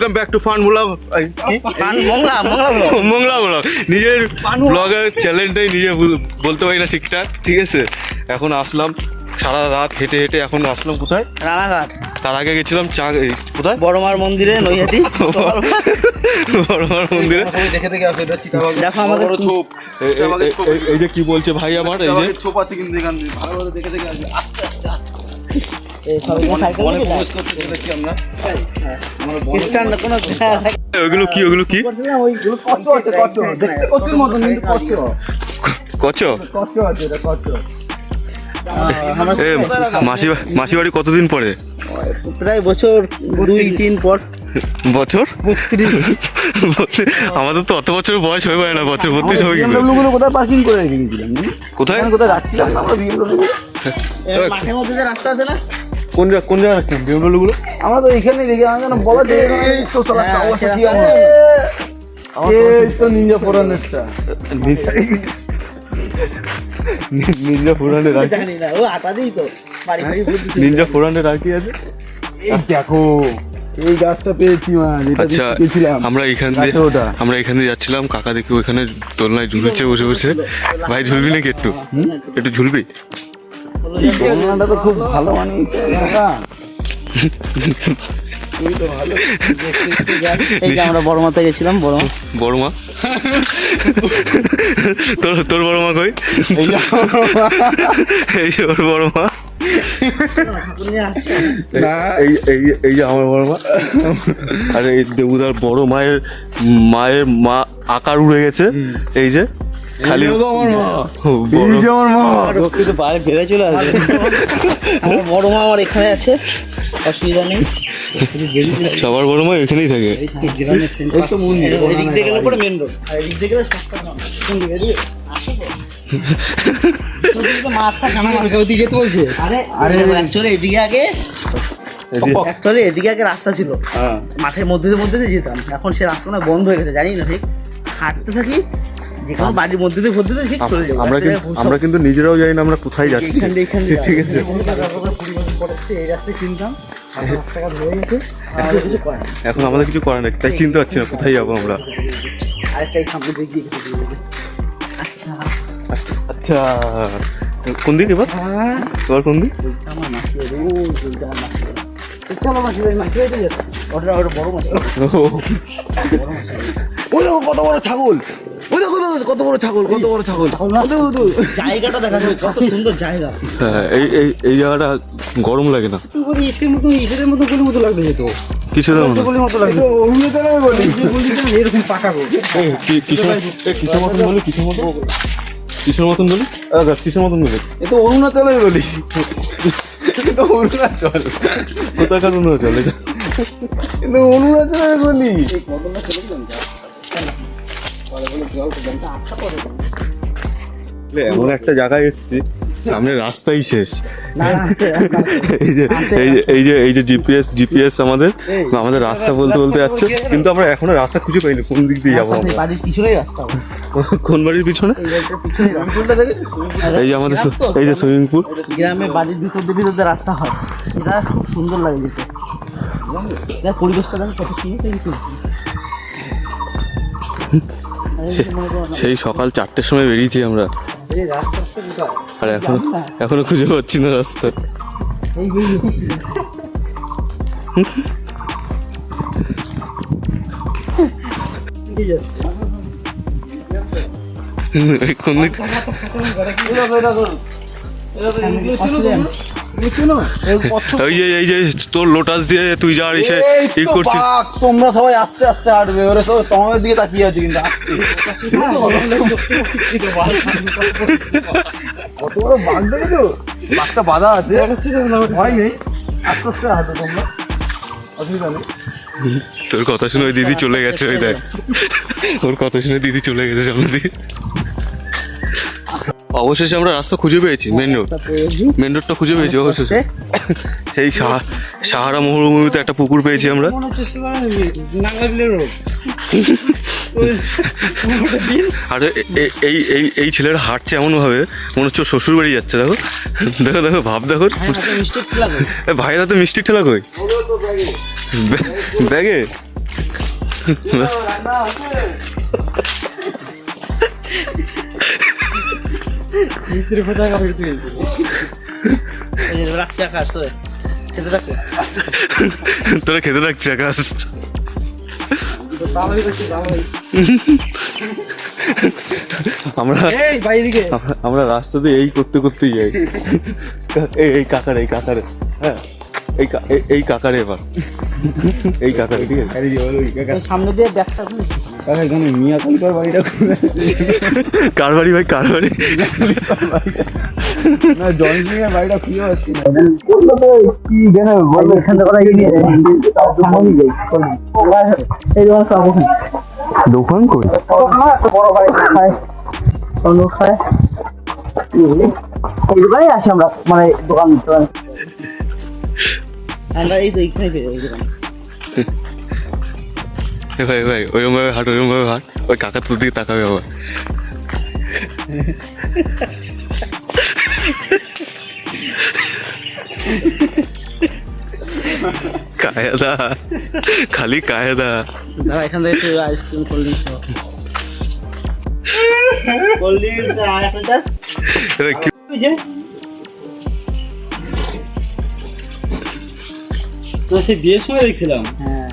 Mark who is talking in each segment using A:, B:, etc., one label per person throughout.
A: Welcome back to fun blog. Mongla blog নিজের ব্লগের চ্যানেলটাই নিজে বলতে পারি না ঠিকঠাক, ঠিক আছে। এখন আসলাম সারা রাত হেঁটে হেঁটে, এখন আসলাম কোথায়?
B: রানাঘাট।
A: তার আগে গেছিলাম কোথায়?
B: বড়মার মন্দিরে, নৈহাটি।
A: বড়মার মন্দিরে।
B: দেখো আমাদের ছোপ।
A: এই যে কি বলছে ভাই আমার, এই যে
C: ছোপ আছে কিন্তু এখানে ভালোভাবে দেখে দেখে আসবে। আস্তে আস্তে আস্তে
A: ওগুলো কি? ওগুলো কি? কচ্ছ? মাসি বাড়ি কতদিন পরে?
B: প্রায় বছর 2-3 পর।
A: বছর? আমাদের তো অত বছর বয়স হয়ে পারে না, বছর 32 হবে কি?
B: কোথায় পার্কিং করে রেখে গেছিলাম?
A: কোথায়
B: যাচ্ছিলাম আমরা মাঠের মধ্যে যে রাস্তা আছে না,
A: কোন জায়গায় রাখছিলাম বিএমডব্লিউ গুলো?
B: আমরা তো এখানে রেখে আমার বলা যায় তো নিনজা ফোরানেরটা
A: নিনজা ফোরানে রাখি,
B: জানি না, ও আটা দিই তো বাড়ি বাড়ি
A: নিনজা ফোরানে রাখি আছে।
B: এই দেখো এই গাছটা পেয়েছি মা, যেটা
A: আচ্ছা,
B: দেখেছিলাম
A: আমরা এখান দিয়ে যাচ্ছিলাম, কাকা দেখি ওইখানে দোলনায় ঝুলছে বসে বসে। ভাই ঝুলবি নাকি? একটু ঝুলবি?
B: দোলনাটা তো খুব ভালো বানিয়েছে কাকা। এই যে আমরা বড়মাতে গেছিলাম।
A: বড়মা? তোর বড়মা কই? এই যে ওর বড়মা, এই যে আমার বড়মা। আরে এই দেবুদার বড় মায়ের মা আকার উড়ে গেছে। এই যে খালি
B: বাইরে বেড়ে চলে আসবে। আমার বড় মা আমার এখানে আছে, অসুবিধা নেই।
A: সবার বড় মা এখানেই থাকে।
B: এদিক দিয়ে গেলে পরে মেন রোড, আর এদিক দিয়ে গেলে কোন দিকে? এদিকে আগে রাস্তা ছিল, মাঠের মধ্যে মধ্যে দিয়ে যেতাম। এখন সে রাস্তা বন্ধ হয়ে গেছে, জানি না ঠিক। হাঁটতে থাকি যেখানে বাড়ির মধ্যে দিয়ে ঠিক চলে যাবো।
A: আমরা কিন্তু নিজেরাও জানি না আমরা কোথায় যাচ্ছি, ঠিক আছে।
B: এই রাস্তায় চিনতাম,
A: এখন আমাদের কিছু করার নেই, তাই চিনতে পারছি না কোথায় যাবো আমরা।
B: আরেকটাই সামনে দিকে গিয়ে আচ্ছা
A: আচ্ছা, কোন দিক এবার? তোমার কোন দিক?
B: আমার মাসি বাড়ি, চলো মাসি বাড়ি। মাসি বাড়িতে যেতাম, ওটা বড় মাসি।
C: ওই দেখো কত বড় ছাগল, ওই দেখো কত বড় ছাগল, কত বড় ছাগল।
B: জায়গাটা দেখা যায়, কত সুন্দর জায়গা।
A: হ্যাঁ, এই জায়গাটা গরম লাগে না?
B: তুই বলি ইসের মতো গলির মতো লাগবে যেত।
A: কিসের
B: গলির মতো লাগবে এরকম পাকাবো।
A: কিসের মতন বলি? কিসের মতন বলি?
C: এ তো অরুণাচলের গলি, অরুণাচল।
A: কোথাকার অরুণাচল?
C: কিন্তু অরুণাচলের গলি।
A: এমন একটা জায়গায় এসেছি, সামনে রাস্তাই শেষ। এই যে জিপিএস আমাদের রাস্তা বলতে বলতে যাচ্ছে, কিন্তু আমরা এখনো রাস্তা খুঁজে পাইনি কোন দিক দিয়ে যাবো।
B: বাড়ির পিছনেই রাস্তা।
A: কোন বাড়ির পিছনে? এই যে আমাদের এই যে সুইমিং পুল।
B: গ্রামে বাড়ির ভিতর রাস্তা হয়, সেটা খুব সুন্দর লাগে যেতে। পরিবেশটা কত সুন্দর কিন্তু।
A: সেই সকাল 4টের সময় বেরিয়েছি আমরা, আর এখনো খুঁজে পাচ্ছি না রাস্তা। কোন দিক? এই যে তোর লোটাস দিয়ে তুই যা এসে ই করছিস।
C: তোমরা সবাই আস্তে আস্তে হাঁটবে, ওরা সব তোমাদের দিকে তাকিয়ে আছে কিন্তু কত বড় বাঘ দেখেছো? বাঘটা বাঁধা আছে, ভয় নেই, আস্তে আস্তে হাঁটো তোমরা, অসুবিধা নেই।
A: তোর কথা শুনে ওই দিদি চলে গেছে, ওই দেখ ওর কথা শুনে দিদি চলে গেছে সামনে দিকে। অবশেষে আমরা রাস্তা খুঁজে পেয়েছি, মেন রোডটা খুঁজে পেয়েছি অবশেষে। সেই সাহারা মরুভূমিতে একটা পুকুর পেয়েছি আমরা। আর এই ছেলেরা হাঁটছে এমন ভাবে মনে হচ্ছে শ্বশুর বাড়ি যাচ্ছে। দেখো দেখো দেখো, ভাব দেখো। ভাইরা তো মিষ্টি ঠেলা কই ব্যাগে?
C: রান্না আছে।
B: মিস্ত্রি ফোটা কাপড় তুই এই যে রাখছি আকাশ তোরে খেতে রাখো
A: তোরা খেতে রাখছি আকাশ।
B: তো ভালোই বেশি ভালোই
A: আমরা
B: এই ভাই এদিকে
A: আমরা রাস্তাতে এই করতে করতেই যাই। এই কাকারে হ্যাঁ এই কাকারে এবার এই কাকারে ঠিক আছে।
B: সামনে দিয়ে ব্যাগটা খুলে
C: কাকা এখানে মিয়া কালকার বাড়িটা
A: কার বাড়ি ভাই কার বাড়ি?
C: না জল নিয়ে বাড়িটা খুঁজে পাচ্ছি না।
B: কি জানো বলবো এখান থেকে করা গিয়ে সামনে যাই এই দোকান সব
A: দোকান কই?
B: বড় বাড়ি খায় অন্য খায় এই দোকানে আসি আমরা মানে দোকান আমরা এই তো এইখানে এই দোকান
A: ভাই ওইরকম ভাবে হাঁট ওই কাকা তোর দিকে তাকাবে আবার। কায়দা খালি কায়দা।
B: দাঁড়া এখান থেকে একটু আইসক্রিম কোল্ড ড্রিঙ্কস আর এক লিটার
A: এবার কি
B: তো সে বিয়ের সময় দেখছিলাম। হ্যাঁ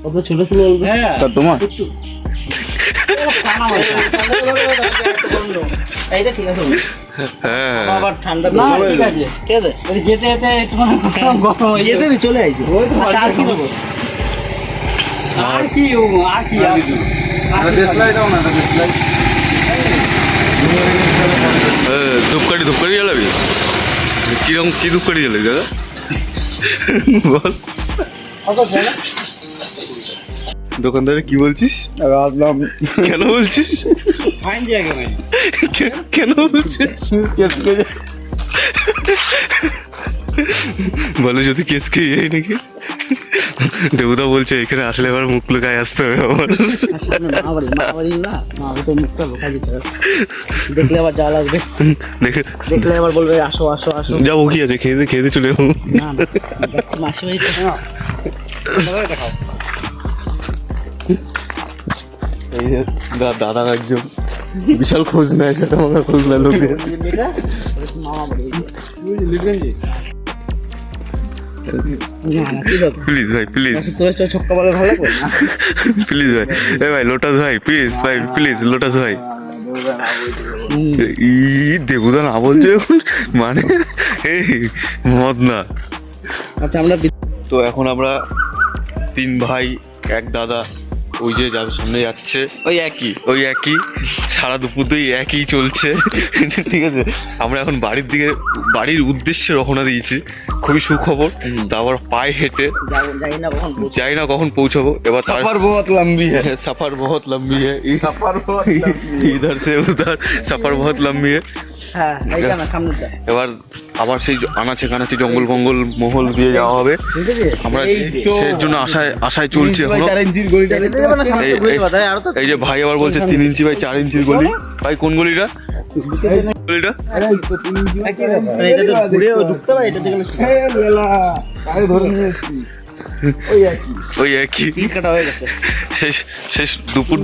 B: কত ছোট ছিল হ্যাঁ
C: তোমার
B: এইটা ঠিক আছে
A: হ্যাঁ
B: আবার ঠান্ডা ঠিক আছে ঠিক আছে যেতে যেতে একটু যেতে চলে আইছি আর কি নেবো আর কি
C: দেশলাই দাও না দেশলাই।
A: ধূপকাঠি জ্বালাবি? কিরকম কি ধূপকাঠি জ্বালাবি দাদা বল। দোকানদারে কি বলছিস?
C: ভাবলাম
A: কেন বলছিস?
B: ফাইন জায়গা ভাই
A: কেন বলছিস? বলে যদি কেস খেয়ে যাই নাকি? দেবুদা বলছে এখানে আসলে এবার মুখ লুকায় আসতে হবে আমার।
B: মা বাড়ি না মা তো মুখটা লোকা দিতে দেখলে আবার যা লাগবে দেখলে আবার বলবে আসো আসো আসো
A: যাবো কি আছে খেয়ে চলে যাবো।
B: না মাসি বাড়ি খাও
A: এই যে দাদার একজন বিশাল খোঁজ নেয়, সেটা আমাকে খোঁজ নেয় লোকের।
B: মামা বাড়ি
A: প্লিজ ভাই প্লিজ
B: তোর ছক্কা বলে ভালো লাগবে না
A: প্লিজ ভাই এ ভাই লোটাস ভাই প্লিজ ভাই প্লিজ লোটাস ভাই। ই দেবুদা না বলছে এখন মানে এই মদ না।
B: আচ্ছা আমরা
A: তো এখন আমরা 3 ভাই 1 দাদা ওই যে যার সামনে যাচ্ছে ওই একই সারা দুপুর দুই একই চলছে ঠিক আছে। আমরা এখন বাড়ির উদ্দেশ্যে রওনা দিয়েছি, খুবই সুখবর। তারপর পায়ে হেঁটে যাই না কখন পৌঁছাবো। এবার
C: सफर बहुत लंबी है।
A: सफर बहुत लंबी है
C: सफर बहुत
A: इधर से उधर सफर बहुत लंबी है।
B: হ্যাঁ এইটা না সামনেটা
A: এবার আবার সেই আনাচে কানাচে জঙ্গল ফঙ্গল মহল দিয়ে যাওয়া হবে। আমরা সেই জন্য আশায় চলছি এখনো।
C: 4 इंची গলিটা
B: দেখতে যাবে না সামনে ঘুরে যাবে তাই আর তো
A: এই যে ভাই আবার বলছে 3 ইঞ্চি বাই 4 ইঞ্চির গলি। ভাই কোন গলিটা? গলিটা
B: এটা তো ঘুরে ঢুকতে পারে এটা দেখলে
C: এ লেলা আরে ধরে নিয়েছি
A: ওই একই
B: টিকিট কাটা হয়ে গেছে
A: শেষ দুপুর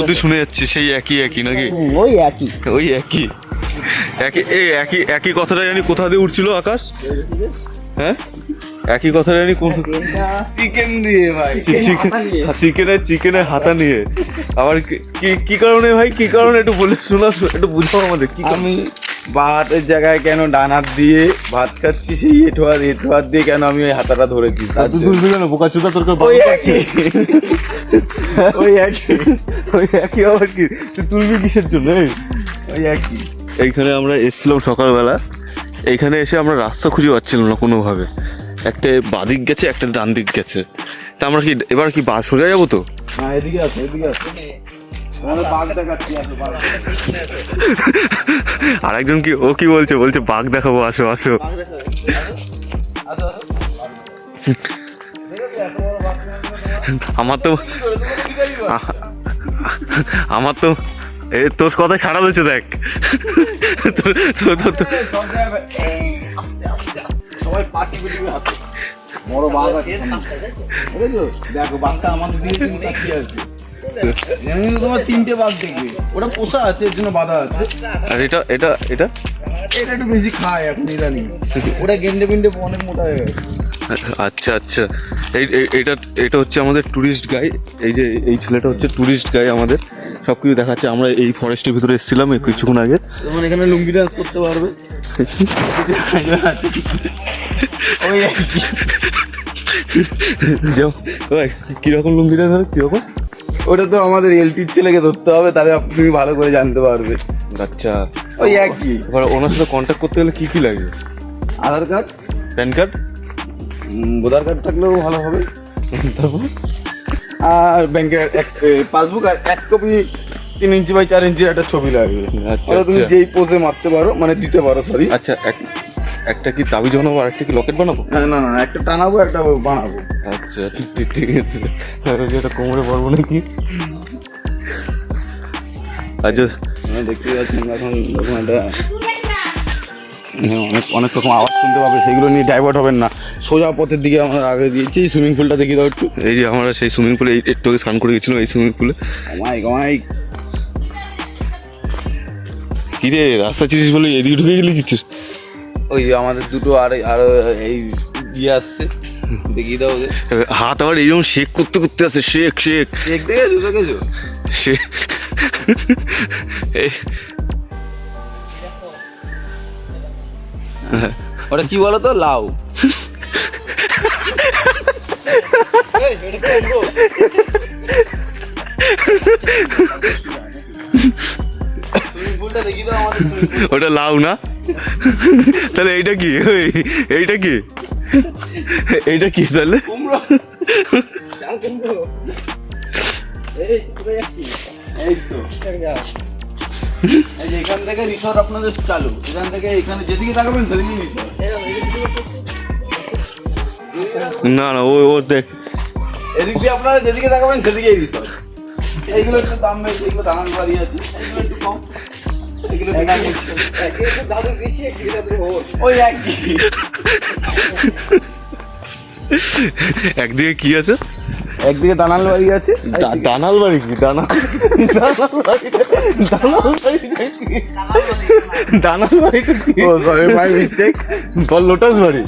A: দিয়ে শুনে যাচ্ছি সেই একই নাকি?
B: ওই একই
A: একই কথাটা জানি কোথা দিয়ে উঠছিল আকাশ? হ্যাঁ একই কথাটা জানি
C: চিকেন দিয়ে ভাই
A: চিকেনের হাতা নিয়ে আবার কি কারণে ভাই কি কারণে একটু বলে শোনা একটু বুঝাও আমাদের। কি
C: আমি ভাতের জায়গায় কেন ডানাত দিয়ে ভাত খাচ্ছি, সেই এঁটো হাত দিয়ে কেন আমি ওই হাতাটা ধরেছি?
A: তুলবি কেন বোকা চোদা তোর
C: ওই একই
A: আবার কি তুই তুলবি কিসের জন্য?
C: ওই একই
A: এইখানে আমরা এসেছিলাম সকালবেলা, এইখানে এসে আমরা রাস্তা খুঁজে পাচ্ছিলাম না কোনোভাবে। একটা বাদিক গেছে একটা ডান দিক গেছে, তা আমরা কি এবার কি সোজা যাবো তো?
C: না এদিকে আছে বাঘ দেখাচ্ছি
A: আর একজন কি বলছে বাঘ দেখাবো, আসো আমার তো তোর কথায় সাড়া দিচ্ছে দেখ।
C: সবাই পার্টি বড় বাঘ আছে বুঝেছো? দেখো বাঘটা আমাদের দিকে কিন্তু তাকিয়ে আছে। এখানে কিন্তু তোমার 3টে বাঘ দেখবে, ওটা পোষা আছে এর জন্য বাঁধা আছে।
A: আর এটা এটা এটা
C: এটা একটু বেশি খায় এখন ইদানিং, ওটা গেন্ডে পিন্ডে অনেক মোটা হয়ে গেছে।
A: আচ্ছা আচ্ছা, এটা এটা হচ্ছে আমাদের ট্যুরিস্ট গাইড। এই যে এই ছেলেটা হচ্ছে ট্যুরিস্ট গাইড আমাদের, সব কিছু দেখাচ্ছে। আমরা এই ফরেস্টের ভিতরে এসেছিলাম এই কিছুক্ষণ আগে।
C: তোমার এখানে লুঙ্গি ডান্স করতে পারবে। ওই
A: কিরকম লুঙ্গিটা ধর কিরকম?
C: ওটা তো আমাদের এলটির ছেলেকে ধরতে হবে, তাহলে তুমি ভালো করে জানতে পারবে।
A: আচ্ছা,
C: ওই একই।
A: এবার ওনার সাথে কন্ট্যাক্ট করতে গেলে কি কি লাগে?
C: Aadhaar card,
A: PAN card,
C: voter card থাকলেও ভালো হবে,
A: তারপর
C: আর ব্যাংকের পাসবুক, আর 1 কপি 3 ইঞ্চি বাই 4 ইঞ্চির একটা ছবি লাগবে।
A: আচ্ছা,
C: ওটা তুমি
A: আচ্ছা।
C: যেই পোজে মারতে পারো, মানে দিতে পারো, সরি।
A: আচ্ছা, একটা কি তাবিজ বানাবো আর একটা কি লকেট বানাবো?
C: না না না, একটা টানাবো একটা বানাবো।
A: আচ্ছা ঠিক আছে, এটা কোমরে পড়বো নাকি? আচ্ছা,
C: দেখতে পাচ্ছেন এখন যখন একটা অনেক অনেক রকম আওয়াজ শুনতে পাবে, সেগুলো নিয়ে ডাইভার্ট হবেন না, সোজা পথের দিকে আমরা আগে দিয়েছি। সুইমিং পুলটা দেখিয়ে দাও একটু।
A: এই যে আমরা সেই সুইমিং পুলে একটু আগে স্নান করে গেছিলাম, এই সুইমিং পুলে।
C: মাইক মাইক,
A: কি রে রাস্তা চিনিস বলে এদিকে ঢুকে গেলি কিছু?
C: ওই আমাদের দুটো আর এই ইয়ে আসছে, দেখিয়ে দাও ওদের।
A: হাত আবার এইরকম শেক করতে করতে আছে, শেক শেক
C: চেক দেখেছো দেখেছো?
A: শেক।
C: ওটা কি বলো তো? লাউ।
A: ওটা লাউ না? তাহলে এইটা কি? এইটা কি? এইটা কি তাহলে?
C: এই তো এই যে এখান থেকে রিসর্ট আপনাদের চালু, এখান থেকে এখানে যেদিকে তাকাবেন সেদিকেই রিসর্ট।
A: না না, ও ও দেখ,
C: এদিক দিয়ে আপনারা যেদিকে তাকাবেন সেদিকেই রিসর্ট। এইগুলো একটু দাম বেশি, এগুলো দাম বাড়ি আছে, এগুলো একটু কম, এগুলো দাদু বেশি, ওই একই।
A: একদিকে কি আছে?
C: একদিকে দানাল বাড়ি আছে।
A: দানাল বাড়ি কি? দানাল দানাল বাড়িটা কি?
C: Oh sorry, my mistake.
A: বল লোটাস বাড়ি।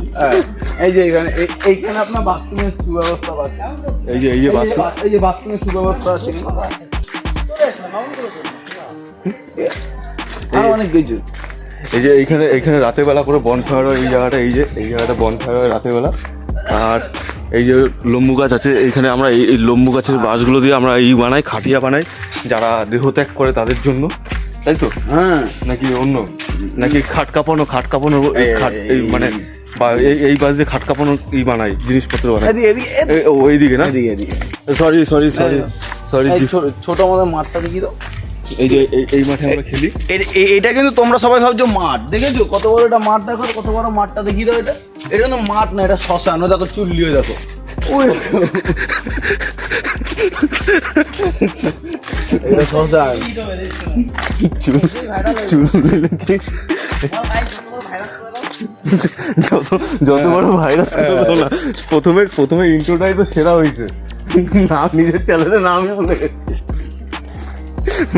C: এই যে এখানে এইখানে আপনার বাথরুমের সুব্যবস্থা পাচ্ছেন।
A: এই যে বাথরুম,
C: এই যে বাথরুমের সুব্যবস্থা আছে, আর অনেক কিছু।
A: এই যে এইখানে রাতের বেলা করে বনফায়ার হয়। এই জায়গাটা বনফায়ার হয় রাতের বেলা। আর এই যে লম্বু গাছ আছে, এইখানে আমরা এই লম্বু গাছের বাঁশগুলো দিয়ে আমরা বানাই, খাটিয়া বানাই, যারা দেহত্যাগ করে তাদের জন্য, তাই তো?
C: হ্যাঁ,
A: নাকি অন্য, নাকি খাট কাঁপানো মানে এই বাস দিয়ে খাট কাঁপানো বানাই, জিনিসপত্র বানাই। ওইদিকে না? সরি
C: ছোট আমাদের মাঠটা দেখিয়ে দাও।
A: এই যে এই মাঠে আমরা খেলি।
C: এটা কিন্তু তোমরা সবাই ভাবছো মাঠ, দেখেছো কত বড় এটা মাঠ? দেখো কত বড় মাঠটা দেখিয়ে দাও। এটা কিন্তু মাঠ না, এটা শ্মশান। ও দেখো চুল্লিও দেখো, ওই এটা শ্মশান।
A: যত বড় ভাইরাস না, প্রথমে ইন্ট্রোটাই তো সেরা হয়েছে। নাম নিজের চ্যানেলের নামই ভুলে গেছি,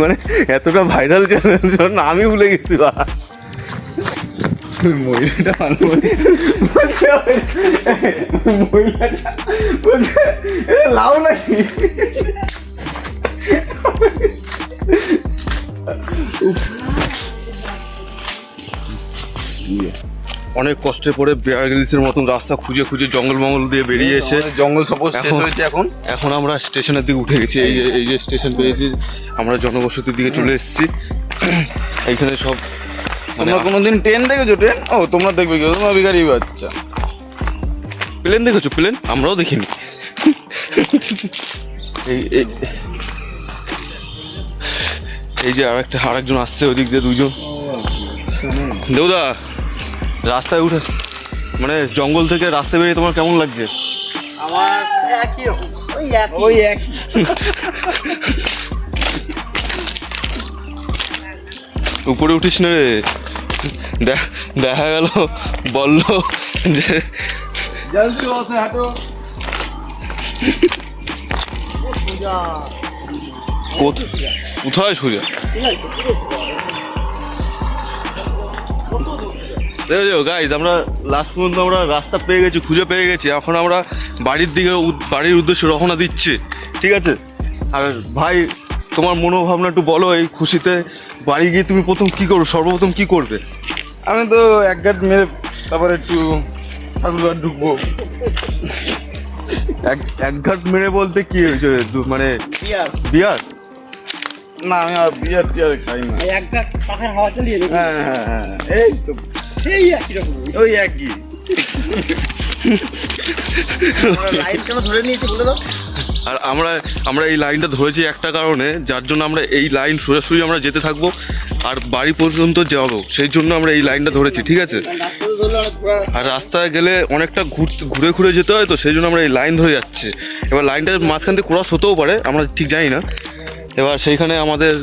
A: মানে এতটা ভাইরাল চ্যানেল নামই ভুলে গেছি।
C: মহিলাটা ভালো, লাউ নাকি?
A: অনেক কষ্টে পড়ে বেয়ার গ্রিলসের মতন রাস্তা খুঁজে জঙ্গল দিয়ে বেরিয়ে এসে,
C: জঙ্গল সব শেষ হয়েছে।
A: এখন আমরা স্টেশনের দিকে উঠে গেছি। এই যে স্টেশন পেয়েছি আমরা, জনবসতির দিকে চলে এসেছি। এইখানে সব,
C: তোমরা কোনোদিন ট্রেন দেখেছো? ট্রেন? ও তোমরা দেখবে কি? তোমরা বিকারি বাচ্চা।
A: প্লেন দেখেছো? প্লেন আমরাও দেখিনি। এই যে আরেকজন আসছে ওই দিক দিয়ে, দুইজন। দেউদা, রাস্তায় উঠে মানে জঙ্গল থেকে রাস্তায় বেরিয়ে তোমার কেমন লাগছে?
B: আমার একই রকম,
C: ওই একই।
A: উপরে উঠিস না রে, দেখা গেল বললো যে
C: জলদি ওসে হাঁটো।
A: কোথায় সোজা? গাইজ আমরা লাস্ট পর্যন্ত আমরা রাস্তা পেয়ে গেছি, খুঁজে পেয়ে গেছি। এখন আমরা বাড়ির উদ্দেশ্যে রওনা দিচ্ছি, ঠিক আছে? আর ভাই তোমার মনোভাবনা একটু বলো, এই খুশিতে বাড়ি গিয়ে তুমি সর্বপ্রথম কি করবে?
C: আমি তো এক গাঁট মেরে তারপরে একটু ঠাকুরঘর ঢুকবো।
A: এক ঘাট মেরে বলতে কি হয়েছে, মানে বিয়ার?
C: না আমি আর বিয়ার টিয়ার খাই না।
B: একটা পাখার হাওয়া চালিয়ে দেবে।
C: হ্যাঁ হ্যাঁ হ্যাঁ, এই তো
B: সেই একই রকম।
C: ওই একই।
B: লাইন কেন ধরে নিয়েছি বলে দাও।
A: আর আমরা এই লাইনটা ধরেছি একটা কারণে, যার জন্য আমরা এই লাইন সোজাসুজি আমরা যেতে থাকবো আর বাড়ি পর্যন্ত যাবো, সেই জন্য আমরা এই লাইনটা ধরেছি, ঠিক আছে?
B: রাস্তাতে ধরলে অনেক ঘোরা রাস্তা।
A: আর রাস্তায় গেলে অনেকটা ঘুরে যেতে হয়, তো সেই জন্য আমরা এই লাইন ধরে যাচ্ছি। এবার লাইনটা মাঝখান থেকে ক্রস হতেও পারে, আমরা ঠিক জানি না। এবার সেইখানে আমাদের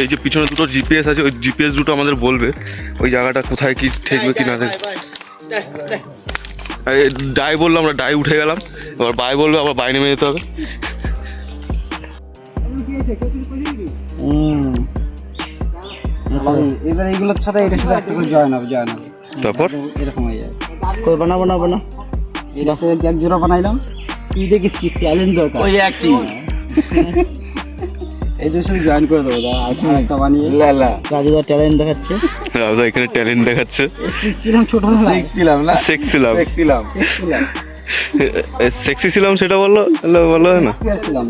A: এই যে পিছনে দুটো জিপিএস আছে, ওই জিপিএস দুটো আমাদের বলবে ওই জায়গাটা কোথায় কি ঠেকবে কি না ঠেকবে। ডাই বললো, আমরা ডাই উঠে গেলাম। এবার বাই বলবে, আবার বাই নেমে যেতে হবে।
B: এবার এইগুলোর সাথে এটার সাথে একটা করে জয়েন হবে।
A: তারপর
B: এরকম হয়ে যায়। কই বানাবো না এটা এক জোড়া বানাইলাম। তুই দেখিস কি ট্যালেন্ট দরকার।
C: ওই একই।
B: এই দুটো সাথে জয়েন করে দেবো। এখন একটা বানিয়ে
C: লালা
B: রাজুদা ট্যালেন্ট দেখাচ্ছে।
A: রাজা এখানে ট্যালেন্ট দেখাচ্ছে।
B: শিখছিলাম ছোটবেলায়।
C: শিখছিলাম না,
A: শিখছিলাম।
B: শিখছিলাম
A: সেক্সি ছিলাম সেটা বলো না।
B: ছিলাম।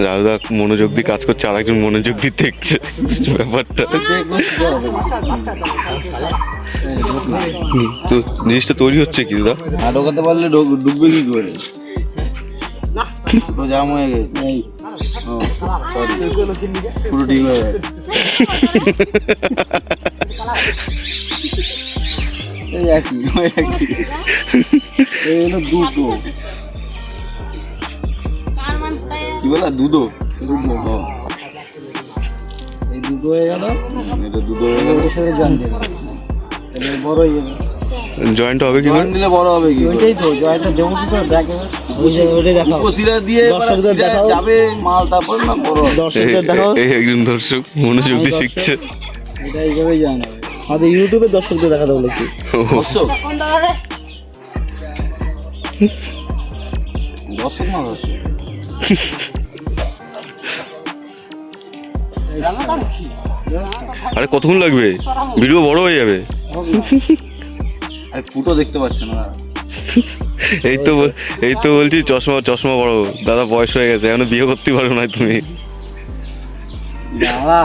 A: রাজা মনোযোগ দিয়ে কাজ করছে, আর একজন মনোযোগ দিয়ে দেখছে ব্যাপারটা। তো জিনিসটা তৈরি হচ্ছে কি দাদা?
C: ঢোকাতে পারলে ডুববে কি করে? পুরো জাম হয়ে গেছে। পুরো ঠিক হয়ে গেছে। এই একই এই হলো দুটো। কি বলা? দুটো
B: এই দুটো হয়ে গেল।
C: এটা দুটো হয়ে গেল।
B: ওর সাথে জয়েন দিয়ে দেবো। তাহলে বড় হয়ে যাবে।
A: জয়েন্ট হবে কি
C: জয়েন দিলে বড় হবে কি?
B: ওইটাই তো জয়েন্টটা দেবো কি করে দেখ। ওইটাই দেখাও।
C: উপশিরা দিয়ে
B: দর্শকদের দেখাও।
C: যাবে মাল, তারপর না বড় হবে।
B: দর্শকদের দেখাও।
A: এই একজন দর্শক মনোযোগ দিয়ে শিখছে।
B: এটা এইভাবেই জয়েন হবে। আমাদের ইউটিউবে দর্শকদের দেখাতে বলেছি।
C: দর্শক দর্শক না দর্শক।
A: আরে কতক্ষণ লাগবে? ভিডিও বড় হয়ে যাবে।
C: আরে ফুটো দেখতে পাচ্ছ না?
A: এই তো বলছি চশমা বড়। দাদা বয়স হয়ে গেছে, এখনো বিয়ে করতে পারো না তুমি।
B: বাবা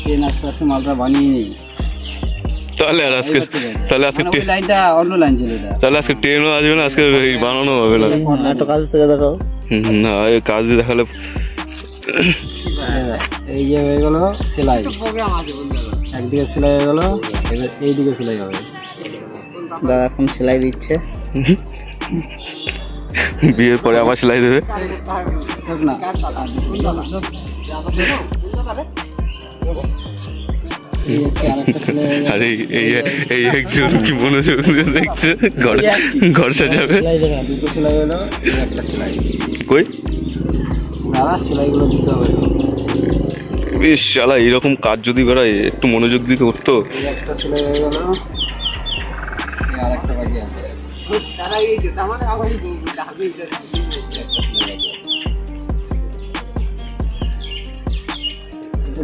B: ট্রেন আস্তে আস্তে মালটা বানিয়ে নিই।
A: তাহলে আজকে
B: লাইনটা অন্য লাইন ছিল এটা।
A: তাহলে আজকে ট্রেনও আসবে না, আজকে বানানো হবে না।
B: একটা কাজ থেকে দেখাও।
A: না এই কাজ দিয়ে দেখালে
B: এই যে হয়ে গেল সেলাই। একদিকে সেলাই হয়ে গেল, এইদিকে সেলাই হবে। দাদা এখন সেলাই দিচ্ছে।
A: বিয়ের পরে আবার সেলাই দেবে।
B: না
A: আর এই একজন কি মনোযোগ দিয়ে দেখছে, ঘর সাজাবে।
B: দুটো সেলাই হলো, একটা সেলাই।
A: কই
B: দাদা সেলাইগুলো দিতে হবে।
A: বেশ শালা, এরকম কাজ যদি বেড়ায় একটু মনোযোগ দিয়ে করতো।
B: একটা সেলাই হয়ে গেল, আর একটা বাকি আছে।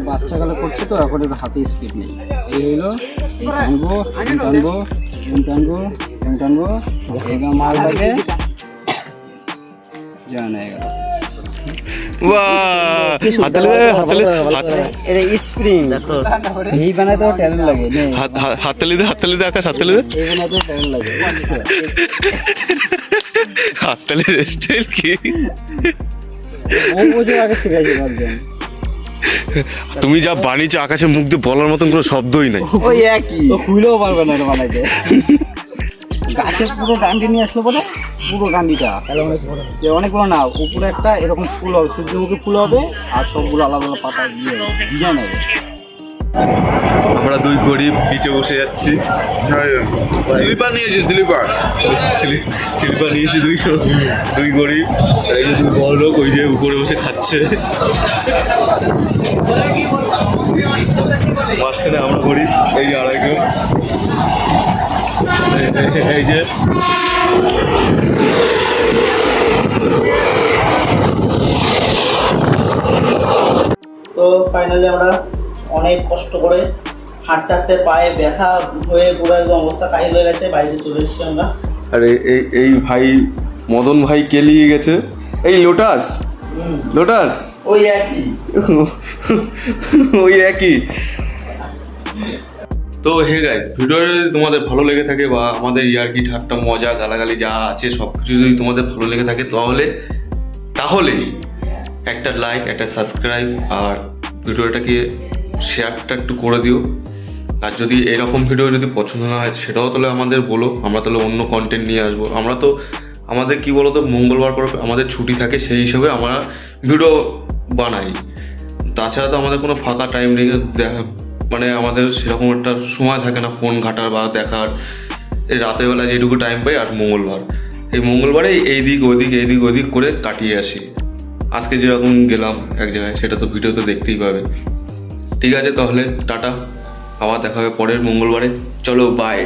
B: বাচ্চাগুলো করছে তো এখন একটু হাতে স্পিড নেই। এই হইলো টানবো এবার মালটাকে জয়েন হয়ে গেল। স্প্রিং এই বানাতেও ট্যালেন্ট লাগে।
A: হাততালি দে আকাশ, হাততালি দে।
B: এই বানাতেও ট্যালেন্ট লাগে।
A: হাততালির স্টাইল কি?
B: ও বোঝে আগে শিখাইছে ভাবছেন।
A: তুমি যা বানিয়েছো আকাশের মুখ দিয়ে বলার মতন কোনো শব্দই নাই।
B: ওই একই, ও খুইলেও পারবে না এটা বানাইতে। গাছের পুরো ডান্ডি নিয়ে আসলো বলে পুরো ডান্ডিটা অনেক বড় না, উপরে একটা এরকম ফুল হবে, সূর্যমুখী ফুল হবে আর সবগুলো আলাদা আলাদা পাতা দিয়ে ডিজাইন হবে।
A: আমরা দুই গরিব নিচে বসে যাচ্ছি।
C: স্লিপার নিয়েছি, স্লিপার
A: স্লিপার নিয়েছি দুই গরিব, আর এই যে দুই বড় লোক ওই যে উপরে বসে খাচ্ছে। মাঝখানে আমরা গরিব, এই যে আড়াইজন, এই যে
B: তো ফাইনালি আমরা অনেক কষ্ট করে হাঁটতে হাঁটতে পায়ে ব্যথা হয়ে পুরো একদম অবস্থা কাহিল হয়ে গেছে, বাড়িতে চলে এসেছি আমরা।
A: আরে এই ভাই মদন ভাই কেলিয়ে গেছে। এই লোটাস লোটাস
B: ওই একই
A: ওই একই। তো হে গাইস, ভিডিও যদি তোমাদের ভালো লেগে থাকে বা আমাদের ইয়ার্কি ঠাট্টা মজা গালাগালি যা আছে সব কিছু যদি তোমাদের ভালো লেগে থাকে তাহলে একটা লাইক, একটা সাবস্ক্রাইব আর ভিডিওটাকে শেয়ারটা একটু করে দিও। আর যদি এরকম ভিডিও যদি পছন্দ না হয় সেটাও তাহলে আমাদের বলো, আমরা তাহলে অন্য কন্টেন্ট নিয়ে আসবো। আমরা তো আমাদের কি বলতো মঙ্গলবার করে আমাদের ছুটি থাকে, সেই হিসেবে আমরা ভিডিও বানাই। তাছাড়া তো আমাদের কোনো ফাঁকা টাইম নেই, মানে আমাদের সেরকম একটা সময় থাকে না ফোন ঘাটার বা দেখার। এই রাতের বেলা যেটুকু টাইম পাই আর মঙ্গলবার, এই মঙ্গলবারে এই দিক ওদিক করে কাটিয়ে আসি। আজকে যেরকম গেলাম এক জায়গায়, সেটা তো ভিডিও তো দেখতেই পাবে। ঠিক আছে তাহলে টাটা, আবার দেখা হবে পরের মঙ্গলবারে। চলো বাই।